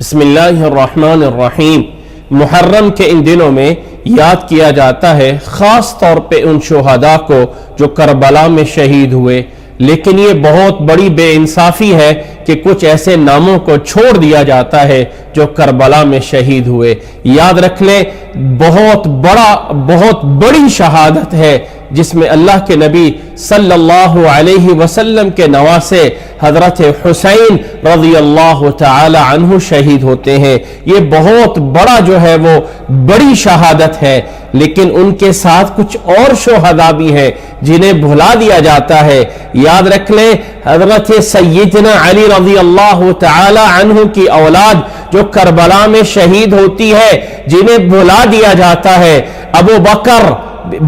بسم اللہ الرحمن الرحیم۔ محرم کے ان دنوں میں یاد کیا جاتا ہے خاص طور پہ ان شہداء کو جو کربلا میں شہید ہوئے، لیکن یہ بہت بڑی بے انصافی ہے کہ کچھ ایسے ناموں کو چھوڑ دیا جاتا ہے جو کربلا میں شہید ہوئے۔ یاد رکھ لیں، بہت بڑی شہادت ہے جس میں اللہ کے نبی صلی اللہ علیہ وسلم کے نواسے حضرت حسین رضی اللہ تعالی عنہ شہید ہوتے ہیں۔ یہ بہت بڑا جو ہے وہ بڑی شہادت ہے، لیکن ان کے ساتھ کچھ اور شہداء بھی ہیں جنہیں بھلا دیا جاتا ہے۔ یاد رکھ لیں، حضرت سیدنا علی رضی اللہ تعالی عنہ کی اولاد جو کربلا میں شہید ہوتی ہے، جنہیں بھلا دیا جاتا ہے، ابو بکر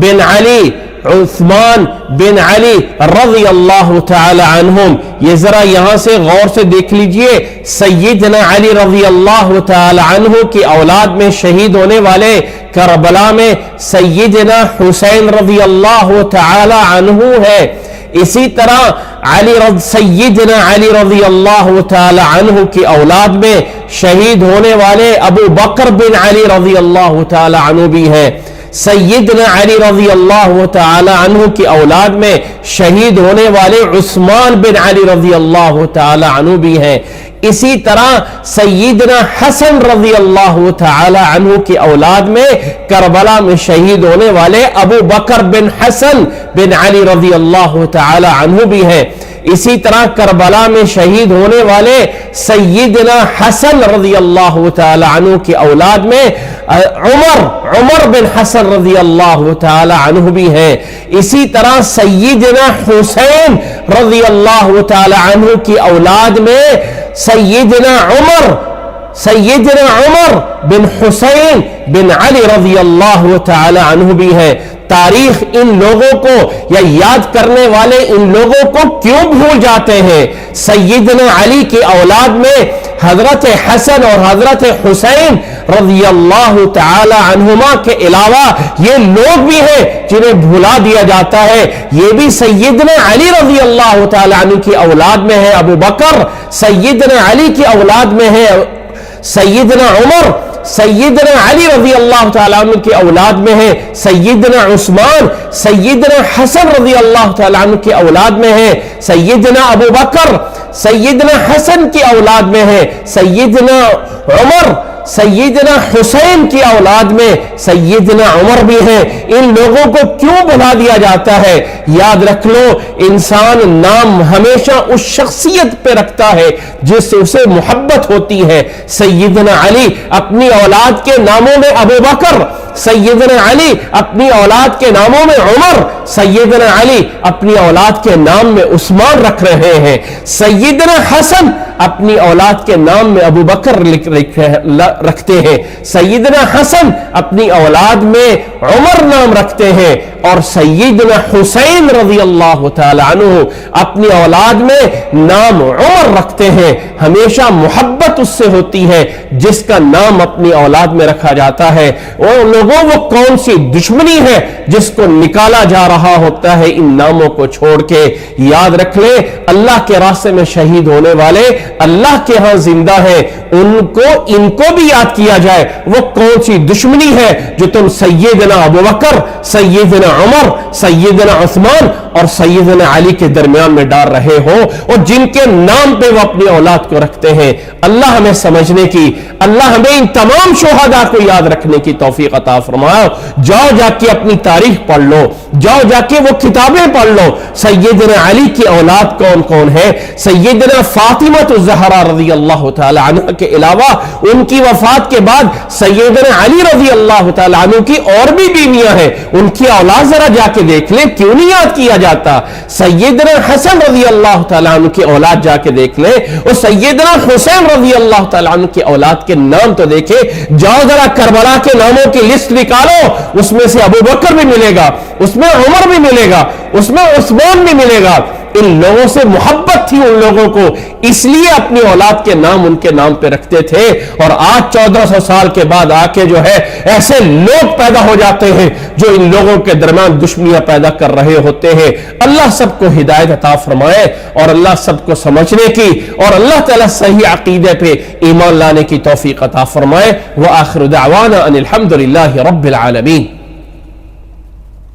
بن علی، عثمان بن علی رضی اللہ تعالی عنہم۔ یہ ذرا یہاں سے غور سے دیکھ لیجئے، سیدنا علی رضی اللہ تعالی عنہ کی اولاد میں شہید ہونے والے کربلا میں سیدنا حسین رضی اللہ تعالی عنہ ہے۔ اسی طرح سیدنا علی رضی اللہ تعالی عنہ کی اولاد میں شہید ہونے والے ابو بکر بن علی رضی اللہ تعالی عنہ بھی ہیں۔ سیدنا علی رضی اللہ تعالی عنہ کی اولاد میں شہید ہونے والے عثمان بن علی رضی اللہ تعالی عنہ بھی ہیں۔ اسی طرح سیدنا حسن رضی اللہ تعالی عنہ کی اولاد میں کربلا میں شہید ہونے والے ابو بکر بن حسن بن علی رضی اللہ تعالی عنہ بھی ہیں۔ اسی طرح کربلا میں شہید ہونے والے سیدنا حسن رضی اللہ تعالی عنہ کی اولاد میں عمر بن حسن رضی اللہ تعالی عنہ بھی ہیں۔ اسی طرح سیدنا حسین رضی اللہ تعالی عنہ کی اولاد میں سیدنا عمر بن حسین بن علی رضی اللہ تعالی عنہ بھی ہیں۔ تاریخ ان لوگوں کو یا یاد کرنے والے ان لوگوں کو کیوں بھول جاتے ہیں؟ سیدنا علی کی اولاد میں حضرت حسن اور حضرت حسین رضی اللہ تعالی عنہما کے علاوہ یہ لوگ بھی ہیں جنہیں بھلا دیا جاتا ہے۔ یہ بھی سیدنا علی رضی اللہ تعالی عنہ کی اولاد میں ہے ابو بکر، سیدنا علی کی اولاد میں ہے سیدنا عمر، سیدنا علی رضی اللہ تعالیٰ عنہ کی اولاد میں ہے سیدنا عثمان، سیدنا حسن رضی اللہ تعالیٰ عنہ کی اولاد میں ہے سیدنا ابو بکر، سیدنا حسن کی اولاد میں ہے سیدنا عمر، سیدنا حسین کی اولاد میں سیدنا عمر بھی ہیں۔ ان لوگوں کو کیوں بھلا دیا جاتا ہے؟ یاد رکھ لو، انسان نام ہمیشہ اس شخصیت پہ رکھتا ہے جس سے اسے محبت ہوتی ہے۔ سیدنا علی اپنی اولاد کے ناموں میں ابو بکر، سیدنا علی اپنی اولاد کے ناموں میں عمر، سیدنا علی اپنی اولاد کے نام میں عثمان رکھ رہے ہیں۔ سیدنا حسن اپنی اولاد کے نام میں ابو بکر رکھتے ہیں، سیدنا حسن اپنی اولاد میں عمر نام رکھتے ہیں، اور سیدنا حسین رضی اللہ تعالی عنہ اپنی اولاد میں نام عمر رکھتے ہیں۔ ہمیشہ محبت اس سے ہوتی ہے جس کا نام اپنی اولاد میں رکھا جاتا ہے۔ اور لوگوں وہ کون سی دشمنی ہے جس کو نکالا جا رہا ہوتا ہے ان ناموں کو چھوڑ کے؟ یاد رکھ لیں، اللہ کے راستے میں شہید ہونے والے اللہ کے ہاں زندہ ہیں، ان کو بھی یاد کیا جائے۔ وہ کون سی دشمنی ہے جو تم سیدنا ابو بکر، سیدنا عمر، سیدنا عثمان اور سیدنا علی کے درمیان میں ڈال رہے ہو، اور جن کے نام پہ وہ اپنی اولاد کو رکھتے ہیں؟ اللہ ہمیں سمجھنے کی، اللہ ہمیں ان تمام شہداء کو یاد رکھنے کی توفیق عطا فرمائے۔ جاؤ جا کے اپنی تاریخ پڑھ لو، جاؤ جا کے وہ کتابیں پڑھ لو۔ سیدنا علی کی اولاد کون کون ہے؟ سیدنا فاطمہ الزہرا رضی اللہ تعالی عنہ کے علاوہ ان کی وفات کے بعد سیدنا علی رضی اللہ تعالی عنہ کی اور بھی بیویاں ہیں، ان کی اولاد ذرا جا کے دیکھ لیں، کیوں نہیں یاد کیا جاتا؟ سیدنا حسن رضی اللہ تعالی عنہ کی اولاد جا کے دیکھ لیں، اور سیدنا حسین رضی اللہ تعالی عنہ کی اولاد کے نام تو دیکھیں۔ جاؤ ذرا کربلا کے ناموں کی لسٹ نکالو، اس میں سے ابو بکر بھی ملے گا، اس میں عمر بھی ملے گا، اس میں عثمان بھی ملے گا، ان لوگوں سے محبت تھی ان لوگوں کو، اس لیے اپنی اولاد کے نام ان کے نام پہ رکھتے تھے. اور آج 1400 سال کے بعد آ کے جو ہے ایسے لوگ پیدا ہو جاتے ہیں جو ان لوگوں کے درمیان دشمنیاں پیدا کر رہے ہوتے ہیں. اللہ سب کو ہدایت عطا فرمائے اور اللہ سب کو سمجھنے کی اور اللہ تعالیٰ صحیح عقیدے پہ ایمان لانے کی توفیق عطا فرمائے. وآخر دعوانا ان الحمد للہ رب العالمین.